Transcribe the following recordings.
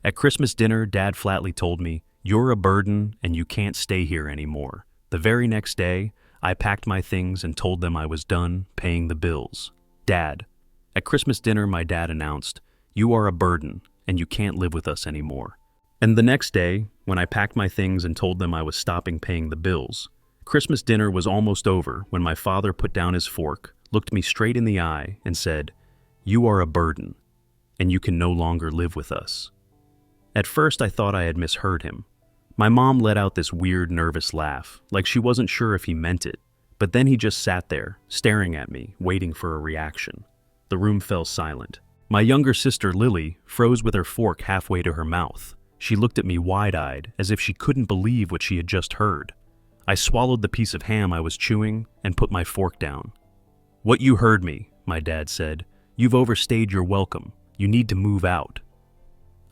At Christmas dinner, Dad flatly told me, "You're a burden and you can't stay here anymore." The very next day, I packed my things and told them I was done paying the bills. Dad. At Christmas dinner, my dad announced, "You are a burden and you can't live with us anymore." And the next day, when I packed my things and told them I was stopping paying the bills, Christmas dinner was almost over when my father put down his fork, looked me straight in the eye, and said, "You are a burden, and you can no longer live with us." At first, I thought I had misheard him. My mom let out this weird, nervous laugh, like she wasn't sure if he meant it, but then he just sat there, staring at me, waiting for a reaction. The room fell silent. My younger sister, Lily, froze with her fork halfway to her mouth. She looked at me wide-eyed, as if she couldn't believe what she had just heard. I swallowed the piece of ham I was chewing and put my fork down. "What you heard me," my dad said. "You've overstayed your welcome. You need to move out."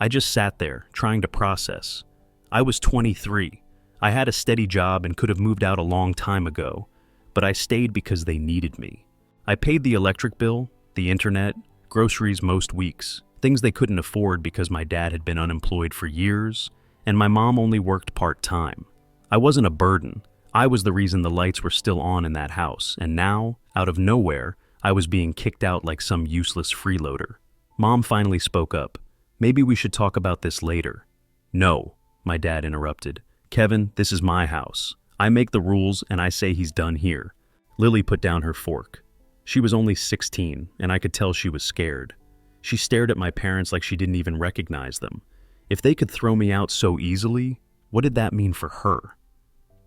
I just sat there, trying to process. I was 23. I had a steady job and could have moved out a long time ago, but I stayed because they needed me. I paid the electric bill, the internet, groceries most weeks, things they couldn't afford because my dad had been unemployed for years, and my mom only worked part-time. I wasn't a burden. I was the reason the lights were still on in that house, and now, out of nowhere, I was being kicked out like some useless freeloader. Mom finally spoke up. "Maybe we should talk about this later." "No," my dad interrupted. "Kevin, this is my house. I make the rules and I say he's done here." Lily put down her fork. She was only 16, and I could tell she was scared. She stared at my parents like she didn't even recognize them. If they could throw me out so easily, what did that mean for her?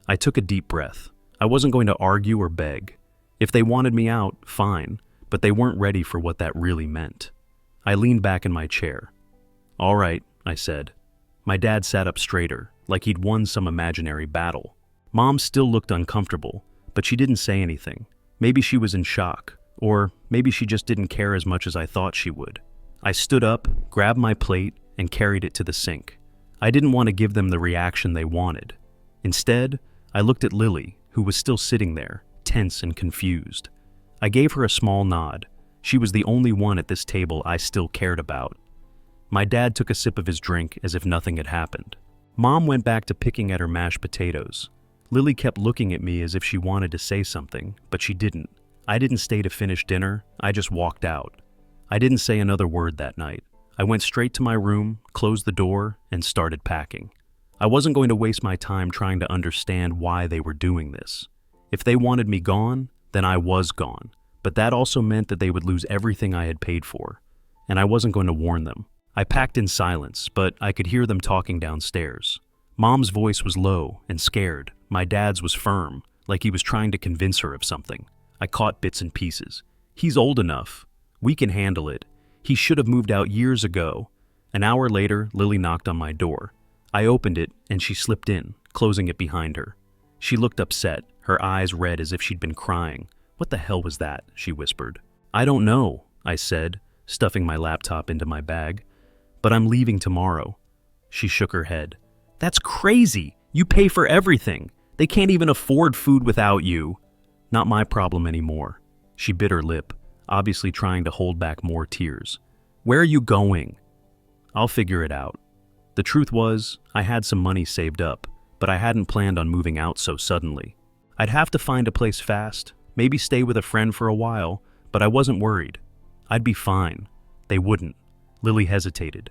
I took a deep breath. I wasn't going to argue or beg. If they wanted me out, fine, but they weren't ready for what that really meant. I leaned back in my chair. "All right," I said. My dad sat up straighter, like he'd won some imaginary battle. Mom still looked uncomfortable, but she didn't say anything. Maybe she was in shock, or maybe she just didn't care as much as I thought she would. I stood up, grabbed my plate, and carried it to the sink. I didn't want to give them the reaction they wanted. Instead, I looked at Lily, who was still sitting there, tense and confused. I gave her a small nod. She was the only one at this table I still cared about. My dad took a sip of his drink as if nothing had happened. Mom went back to picking at her mashed potatoes. Lily kept looking at me as if she wanted to say something, but she didn't. I didn't stay to finish dinner, I just walked out. I didn't say another word that night. I went straight to my room, closed the door, and started packing. I wasn't going to waste my time trying to understand why they were doing this. If they wanted me gone, then I was gone, but that also meant that they would lose everything I had paid for, and I wasn't going to warn them. I packed in silence, but I could hear them talking downstairs. Mom's voice was low and scared. My dad's was firm, like he was trying to convince her of something. I caught bits and pieces. "He's old enough. We can handle it. He should have moved out years ago." An hour later, Lily knocked on my door. I opened it, and she slipped in, closing it behind her. She looked upset, her eyes red as if she'd been crying. "What the hell was that?" she whispered. "I don't know," I said, stuffing my laptop into my bag. "But I'm leaving tomorrow." She shook her head. "That's crazy! You pay for everything. They can't even afford food without you." "Not my problem anymore." She bit her lip, obviously trying to hold back more tears. "Where are you going?" "I'll figure it out." The truth was, I had some money saved up, but I hadn't planned on moving out so suddenly. I'd have to find a place fast, maybe stay with a friend for a while, but I wasn't worried. I'd be fine. They wouldn't. Lily hesitated.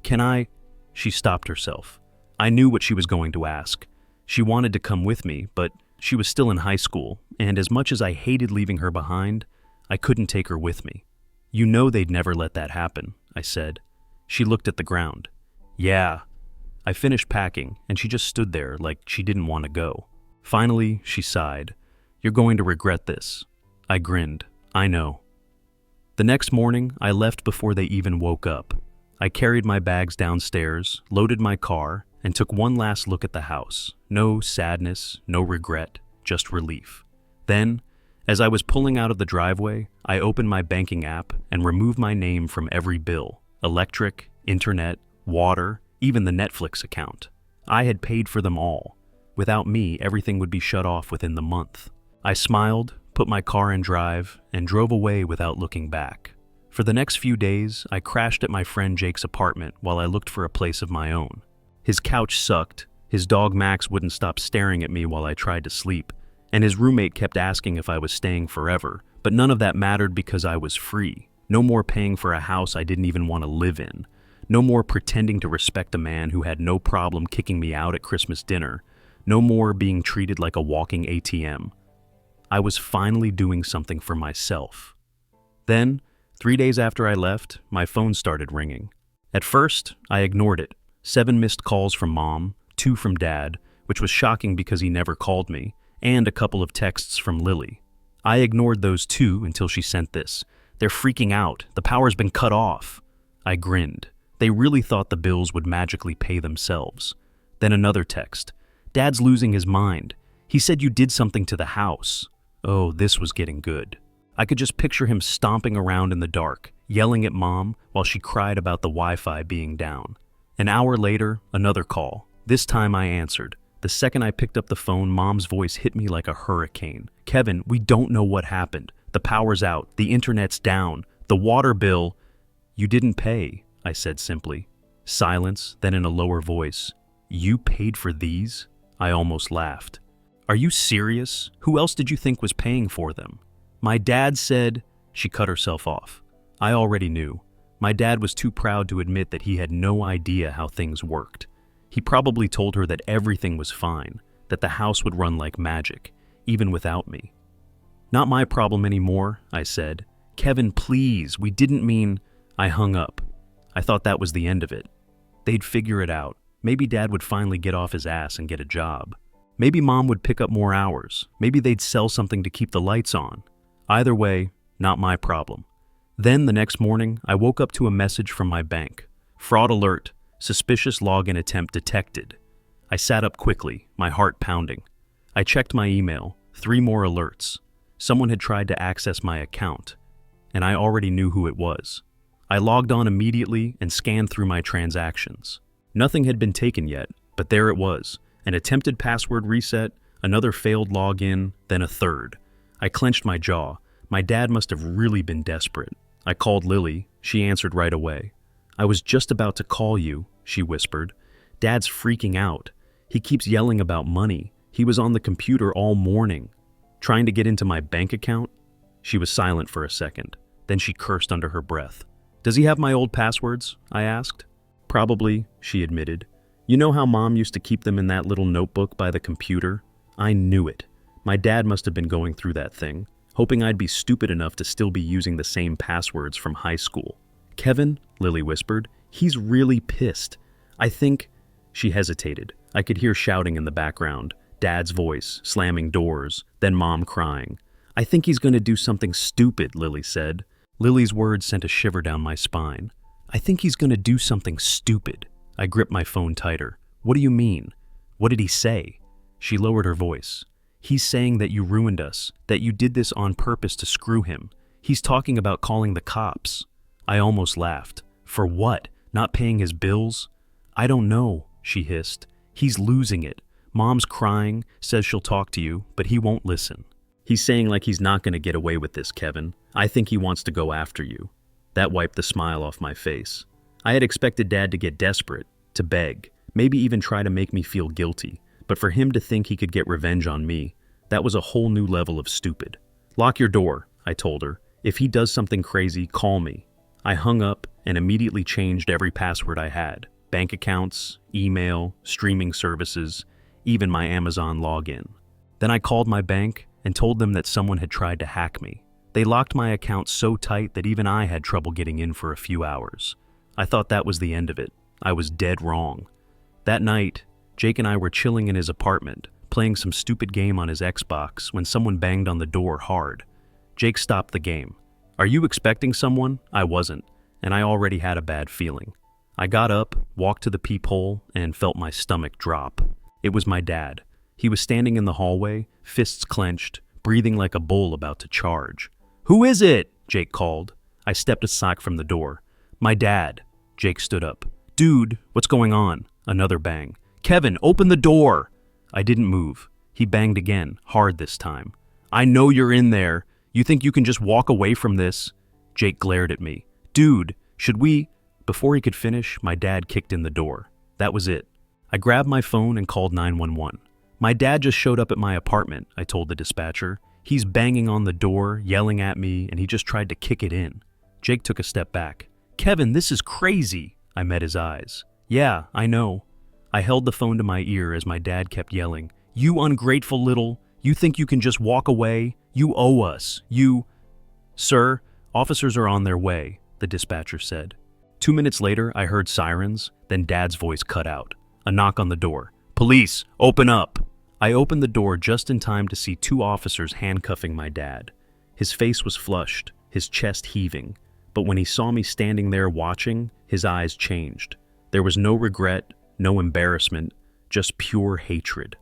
"Can I?" She stopped herself. I knew what she was going to ask. She wanted to come with me, but she was still in high school, and as much as I hated leaving her behind, I couldn't take her with me. "You know they'd never let that happen," I said. She looked at the ground. "Yeah." I finished packing, and she just stood there like she didn't want to go. Finally, she sighed. "You're going to regret this." I grinned. "I know." The next morning, I left before they even woke up. I carried my bags downstairs, loaded my car, and took one last look at the house. No sadness, no regret, just relief. Then, as I was pulling out of the driveway, I opened my banking app and removed my name from every bill: electric, internet, water, even the Netflix account. I had paid for them all. Without me, everything would be shut off within the month. I smiled, put my car in drive, and drove away without looking back. For the next few days, I crashed at my friend Jake's apartment while I looked for a place of my own. His couch sucked, his dog Max wouldn't stop staring at me while I tried to sleep, and his roommate kept asking if I was staying forever, but none of that mattered because I was free. No more paying for a house I didn't even want to live in. No more pretending to respect a man who had no problem kicking me out at Christmas dinner. No more being treated like a walking ATM. I was finally doing something for myself. Then, 3 days after I left, my phone started ringing. At first, I ignored it. 7 missed calls from Mom, 2 from Dad, which was shocking because he never called me, and a couple of texts from Lily. I ignored those 2 until she sent this. "They're freaking out. The power's been cut off." I grinned. They really thought the bills would magically pay themselves. Then another text. "Dad's losing his mind. He said you did something to the house." Oh, this was getting good. I could just picture him stomping around in the dark, yelling at Mom while she cried about the Wi-Fi being down. An hour later, another call. This time I answered. The second I picked up the phone, Mom's voice hit me like a hurricane. "Kevin, we don't know what happened. The power's out. The internet's down. The water bill—" "You didn't pay," I said simply. Silence, then in a lower voice. "You paid for these?" I almost laughed. "Are you serious? Who else did you think was paying for them?" "My dad said—" She cut herself off. I already knew. My dad was too proud to admit that he had no idea how things worked. He probably told her that everything was fine, that the house would run like magic, even without me. "Not my problem anymore," I said. "Kevin, please, we didn't mean—" I hung up. I thought that was the end of it. They'd figure it out. Maybe Dad would finally get off his ass and get a job. Maybe Mom would pick up more hours. Maybe they'd sell something to keep the lights on. Either way, not my problem. Then the next morning, I woke up to a message from my bank. "Fraud alert. Suspicious login attempt detected." I sat up quickly, my heart pounding. I checked my email. 3 more alerts. Someone had tried to access my account, and I already knew who it was. I logged on immediately and scanned through my transactions. Nothing had been taken yet, but there it was. An attempted password reset, another failed login, then a third. I clenched my jaw. My dad must have really been desperate. I called Lily. She answered right away. "I was just about to call you," she whispered. "Dad's freaking out. He keeps yelling about money. He was on the computer all morning. Trying to get into my bank account?" She was silent for a second. Then she cursed under her breath. "Does he have my old passwords?" I asked. "Probably," she admitted. "You know how Mom used to keep them in that little notebook by the computer?" I knew it. My dad must have been going through that thing, hoping I'd be stupid enough to still be using the same passwords from high school. "Kevin," Lily whispered, "he's really pissed. I think—" She hesitated. I could hear shouting in the background, Dad's voice, slamming doors, then Mom crying. "I think he's going to do something stupid," Lily said. Lily's words sent a shiver down my spine. "I think he's going to do something stupid." I gripped my phone tighter. "What do you mean? What did he say?" She lowered her voice. "He's saying that you ruined us, that you did this on purpose to screw him. He's talking about calling the cops." I almost laughed. "For what? Not paying his bills?" "I don't know," she hissed. "He's losing it. Mom's crying, says she'll talk to you, but he won't listen. He's saying like he's not going to get away with this, Kevin. I think he wants to go after you." That wiped the smile off my face. I had expected Dad to get desperate, to beg, maybe even try to make me feel guilty, but for him to think he could get revenge on me, that was a whole new level of stupid. "Lock your door," I told her. "If he does something crazy, call me." I hung up and immediately changed every password I had. Bank accounts, email, streaming services, even my Amazon login. Then I called my bank and told them that someone had tried to hack me. They locked my account so tight that even I had trouble getting in for a few hours. I thought that was the end of it. I was dead wrong. That night, Jake and I were chilling in his apartment, playing some stupid game on his Xbox when someone banged on the door hard. Jake stopped the game. "Are you expecting someone?" I wasn't, and I already had a bad feeling. I got up, walked to the peephole, and felt my stomach drop. It was my dad. He was standing in the hallway, fists clenched, breathing like a bull about to charge. "Who is it?" Jake called. I stepped aside from the door. "My dad." Jake stood up. "Dude, what's going on?" Another bang. "Kevin, open the door!" I didn't move. He banged again, hard this time. "I know you're in there. You think you can just walk away from this?" Jake glared at me. Dude, should we? Before he could finish, my dad kicked in the door. That was it. I grabbed my phone and called 911. My dad just showed up at my apartment, I told the dispatcher. He's banging on the door, yelling at me, and he just tried to kick it in. Jake took a step back. Kevin, this is crazy. I met his eyes. Yeah, I know. I held the phone to my ear as my dad kept yelling. You ungrateful little, you think you can just walk away? You owe us. You... Sir, officers are on their way, the dispatcher said. 2 minutes later, I heard sirens, then Dad's voice cut out. A knock on the door. Police, open up! I opened the door just in time to see 2 officers handcuffing my dad. His face was flushed, his chest heaving, but when he saw me standing there watching, his eyes changed. There was no regret, no embarrassment, just pure hatred.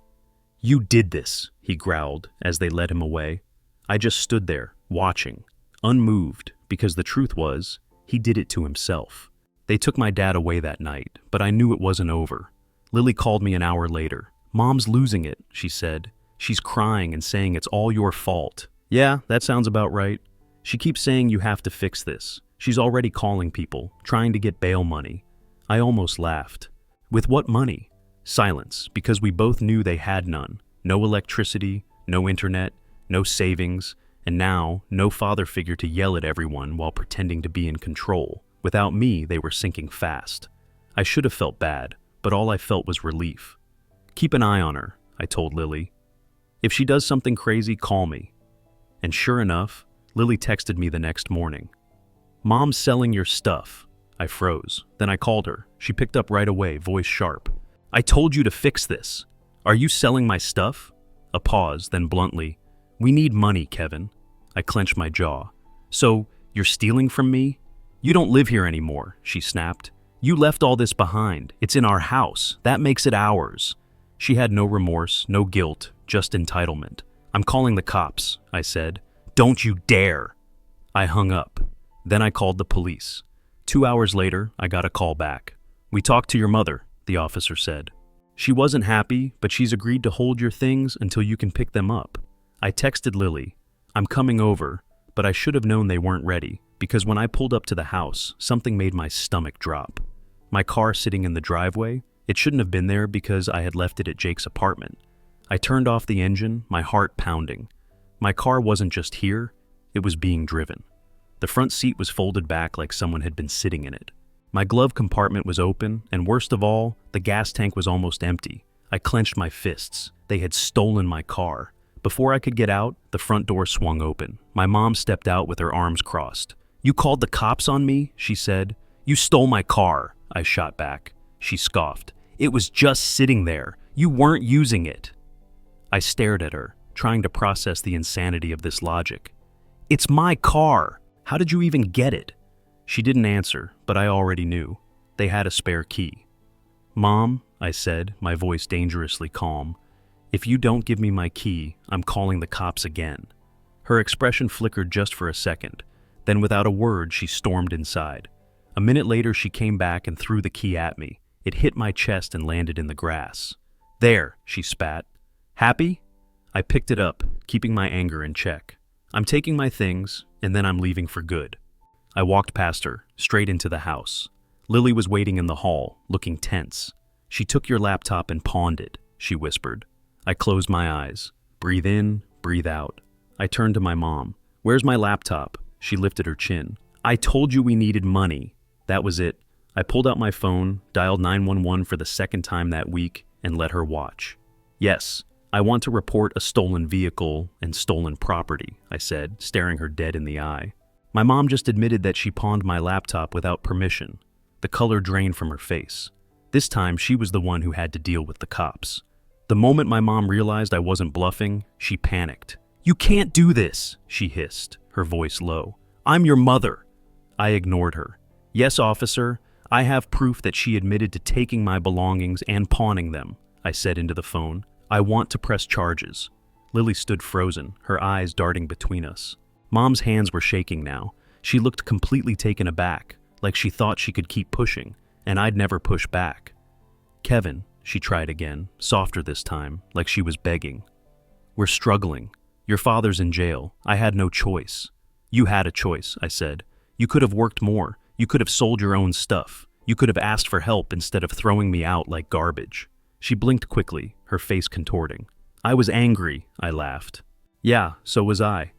You did this, he growled as they led him away. I just stood there, watching, unmoved, because the truth was, he did it to himself. They took my dad away that night, but I knew it wasn't over. Lily called me an hour later. Mom's losing it, she said. She's crying and saying it's all your fault. Yeah, that sounds about right. She keeps saying you have to fix this. She's already calling people, trying to get bail money. I almost laughed. With what money? Silence, because we both knew they had none. No electricity, no internet, no savings, and now no father figure to yell at everyone while pretending to be in control. Without me, they were sinking fast. I should have felt bad, but all I felt was relief. Keep an eye on her, I told Lily. If she does something crazy, call me. And sure enough, Lily texted me the next morning. Mom's selling your stuff. I froze. Then I called her. She picked up right away, voice sharp. I told you to fix this. Are you selling my stuff? A pause, then bluntly. We need money, Kevin. I clenched my jaw. So, you're stealing from me? You don't live here anymore, she snapped. You left all this behind. It's in our house. That makes it ours. She had no remorse, no guilt, just entitlement. I'm calling the cops, I said. Don't you dare. I hung up. Then I called the police. 2 hours later, I got a call back. We talked to your mother, the officer said. She wasn't happy, but she's agreed to hold your things until you can pick them up. I texted Lily. I'm coming over, but I should have known they weren't ready, because when I pulled up to the house, something made my stomach drop. My car sitting in the driveway, it shouldn't have been there because I had left it at Jake's apartment. I turned off the engine, my heart pounding. My car wasn't just here, it was being driven. The front seat was folded back like someone had been sitting in it. My glove compartment was open, and worst of all, the gas tank was almost empty. I clenched my fists. They had stolen my car. Before I could get out, the front door swung open. My mom stepped out with her arms crossed. You called the cops on me, she said. You stole my car, I shot back. She scoffed. It was just sitting there. You weren't using it. I stared at her, trying to process the insanity of this logic. It's my car. How did you even get it? She didn't answer, but I already knew. They had a spare key. Mom, I said, my voice dangerously calm, if you don't give me my key, I'm calling the cops again. Her expression flickered just for a second. Then without a word, she stormed inside. A minute later, she came back and threw the key at me. It hit my chest and landed in the grass. There, she spat. Happy? I picked it up, keeping my anger in check. I'm taking my things, and then I'm leaving for good. I walked past her, straight into the house. Lily was waiting in the hall, looking tense. She took your laptop and pawned it, she whispered. I closed my eyes. Breathe in, breathe out. I turned to my mom. Where's my laptop? She lifted her chin. I told you we needed money. That was it. I pulled out my phone, dialed 911 for the second time that week, and let her watch. Yes, I want to report a stolen vehicle and stolen property, I said, staring her dead in the eye. My mom just admitted that she pawned my laptop without permission. The color drained from her face. This time, she was the one who had to deal with the cops. The moment my mom realized I wasn't bluffing, she panicked. You can't do this, she hissed, her voice low. I'm your mother. I ignored her. Yes, officer, I have proof that she admitted to taking my belongings and pawning them, I said into the phone. I want to press charges. Lily stood frozen, her eyes darting between us. Mom's hands were shaking now. She looked completely taken aback, like she thought she could keep pushing, and I'd never push back. Kevin, she tried again, softer this time, like she was begging. We're struggling. Your father's in jail. I had no choice. You had a choice, I said. You could have worked more. You could have sold your own stuff. You could have asked for help instead of throwing me out like garbage." She blinked quickly, her face contorting. "I was angry," I laughed. "Yeah, so was I."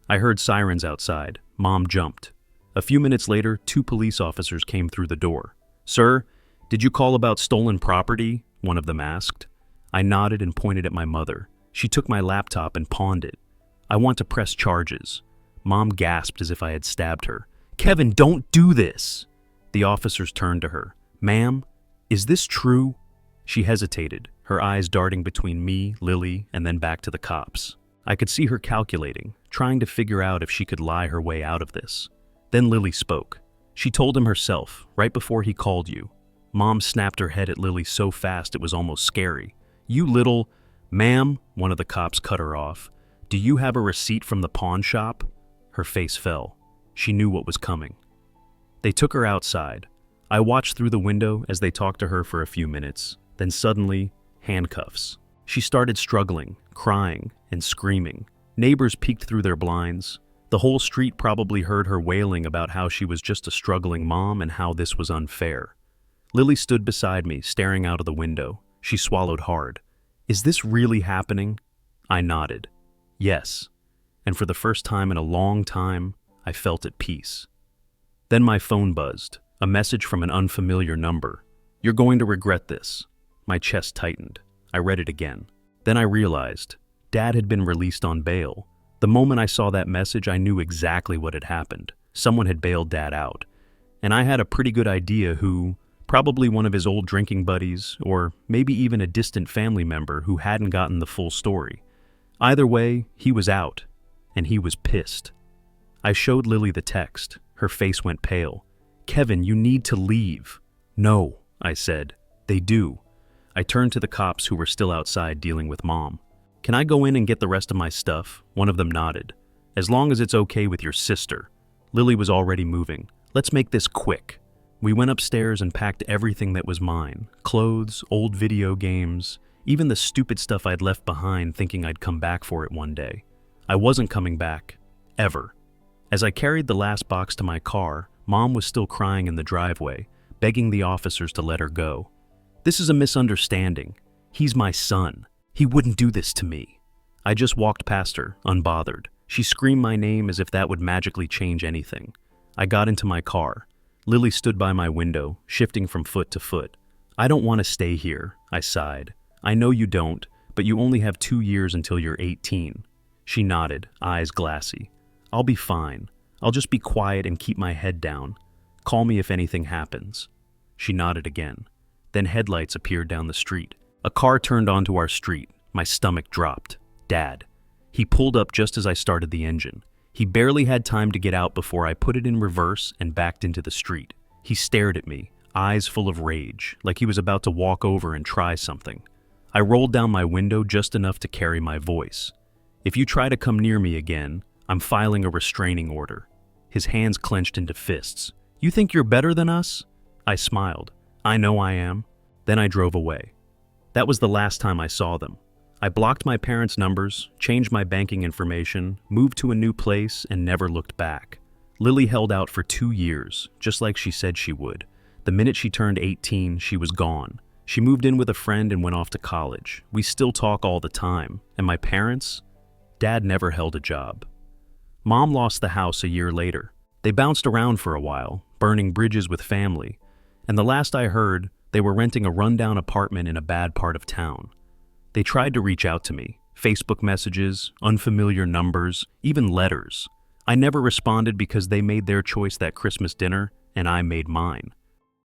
I heard sirens outside. Mom jumped. A few minutes later, 2 police officers came through the door. "Sir, did you call about stolen property?" one of them asked. I nodded and pointed at my mother. She took my laptop and pawned it. "I want to press charges." Mom gasped as if I had stabbed her. "Kevin, don't do this!" The officers turned to her. "Ma'am, is this true?" She hesitated, her eyes darting between me, Lily, and then back to the cops. I could see her calculating, trying to figure out if she could lie her way out of this. Then Lily spoke. She told him herself, right before he called you. Mom snapped her head at Lily so fast it was almost scary. "You little—" "Ma'am," one of the cops cut her off. "Do you have a receipt from the pawn shop?" Her face fell. She knew what was coming. They took her outside. I watched through the window as they talked to her for a few minutes. Then suddenly, handcuffs. She started struggling, crying, and screaming. Neighbors peeked through their blinds. The whole street probably heard her wailing about how she was just a struggling mom and how this was unfair. Lily stood beside me, staring out of the window. She swallowed hard. "Is this really happening?" I nodded. "Yes." And for the first time in a long time, I felt at peace. Then my phone buzzed, a message from an unfamiliar number. "You're going to regret this." My chest tightened. I read it again. Then I realized Dad had been released on bail. The moment I saw that message, I knew exactly what had happened. Someone had bailed Dad out. And I had a pretty good idea who, probably one of his old drinking buddies, or maybe even a distant family member who hadn't gotten the full story. Either way, he was out, and he was pissed. I showed Lily the text. Her face went pale. "Kevin, you need to leave." "No," I said. "They do." I turned to the cops who were still outside dealing with Mom. "Can I go in and get the rest of my stuff?" One of them nodded. "As long as it's okay with your sister." Lily was already moving. "Let's make this quick." We went upstairs and packed everything that was mine. Clothes, old video games, even the stupid stuff I'd left behind thinking I'd come back for it one day. I wasn't coming back. Ever. As I carried the last box to my car, Mom was still crying in the driveway, begging the officers to let her go. "This is a misunderstanding. He's my son. He wouldn't do this to me." I just walked past her, unbothered. She screamed my name as if that would magically change anything. I got into my car. Lily stood by my window, shifting from foot to foot. "I don't want to stay here," I sighed. "I know you don't, but you only have 2 years until you're 18. She nodded, eyes glassy. "I'll be fine. I'll just be quiet and keep my head down. Call me if anything happens." She nodded again. Then headlights appeared down the street. A car turned onto our street. My stomach dropped. Dad. He pulled up just as I started the engine. He barely had time to get out before I put it in reverse and backed into the street. He stared at me, eyes full of rage, like he was about to walk over and try something. I rolled down my window just enough to carry my voice. "If you try to come near me again, I'm filing a restraining order." His hands clenched into fists. "You think you're better than us?" I smiled. "I know I am." Then I drove away. That was the last time I saw them. I blocked my parents' numbers, changed my banking information, moved to a new place, and never looked back. Lily held out for 2 years, just like she said she would. The minute she turned 18, she was gone. She moved in with a friend and went off to college. We still talk all the time. And my parents? Dad never held a job. Mom lost the house a year later. They bounced around for a while, burning bridges with family. And the last I heard, they were renting a rundown apartment in a bad part of town. They tried to reach out to me. Facebook messages, unfamiliar numbers, even letters. I never responded because they made their choice that Christmas dinner, and I made mine.